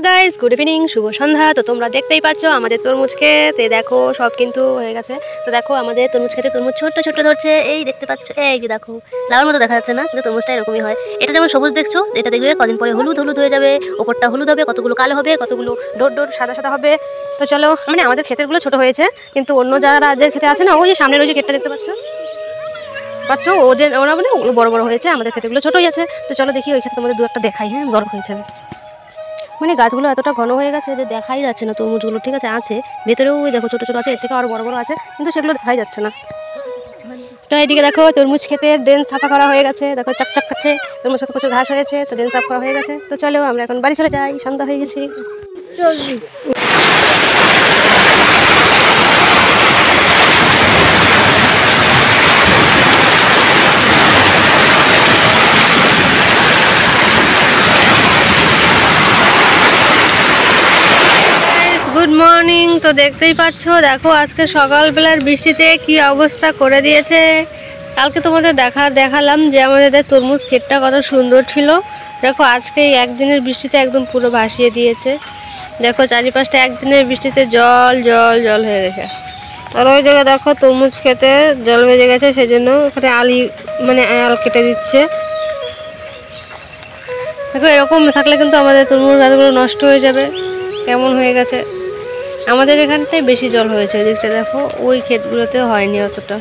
Guys good evening, শুভ সন্ধ্যা। তো তোমরা দেখতেই পাচ্ছ আমাদের তরমুজ খেতে দেখো সব কিন্তু হয়ে গেছে। তো দেখো আমাদের তরমুজ খেতে তরমুজ ছোট্ট ছোট্ট ধরছে, এই দেখতে পাচ্ছ, এই যে দেখো লাউর মতো দেখা যাচ্ছে না, কিন্তু তরমুজটা এরকমই হয়। এটা যেমন সবুজ দেখছো, এটা দেখবে কদিন পরে হলুদ হলুদ হয়ে যাবে, ওপরটা হলুদ হবে, কতগুলো কালো হবে, কতগুলো ডোর ডোর সাদা সাদা হবে। তো চলো, মানে আমাদের ক্ষেতেরগুলো ছোট হয়েছে, কিন্তু অন্য যাদের খেতে আছে না, ওই যে সামনের ওই যে ক্ষেতটা দেখতে পাচ্ছ ওরা মানে ওগুলো বড় বড় হয়েছে, আমাদের ক্ষেতগুলো ছোটই আছে। তো চলো দেখি ওই ক্ষেত্রে তোমাদের দু একটা দেখাই। হ্যাঁ, বড় হয়েছে, মানে গাছগুলো এতটা ঘন হয়ে গেছে যে দেখাই যাচ্ছে না তরমুজগুলো। ঠিক আছে, আছে ভেতরেও ওই দেখো ছোটো ছোটো আছে, এর থেকে আরও বড় বড় আছে, কিন্তু সেগুলো দেখাই যাচ্ছে না। তো এইদিকে দেখো তরমুজ খেতে ড্রেন সাফা করা হয়ে গেছে, দেখো চকচক করছে, তরমুজ খেতে প্রচুর ঘাস হয়েছে, তো ড্রেন সাফা করা হয়ে গেছে। তো চলো আমরা এখন বাড়ি চলে যাই, সন্ধ্যা হয়ে গেছে। Good morning. তো দেখতেই পাচ্ছ, দেখো আজকে সকালবেলার বৃষ্টিতে কি অবস্থা করে দিয়েছে। কালকে তোমাদের দেখালাম যে আমাদের তরমুজ ক্ষেতটা কত সুন্দর ছিল। দেখো আজকে একদিনের বৃষ্টিতে একদম পুরো ভাসিয়ে দিয়েছে। দেখো চারিপাশটা একদিনের বৃষ্টিতে জল জল জল হয়ে গেছে। আর ওই জায়গায় দেখো তরমুজ খেতে জল বেজে গেছে, সেই জন্য ওখানে আল কেটে দিচ্ছে। দেখো এরকম থাকলে কিন্তু আমাদের তরমুজ গাছগুলো নষ্ট হয়ে যাবে, কেমন হয়ে গেছে। আমাদের এখানটায় বেশি জল হয়েছে, ওই দিকটা দেখো, ওই ক্ষেতগুলোতে হয়নি অতটা।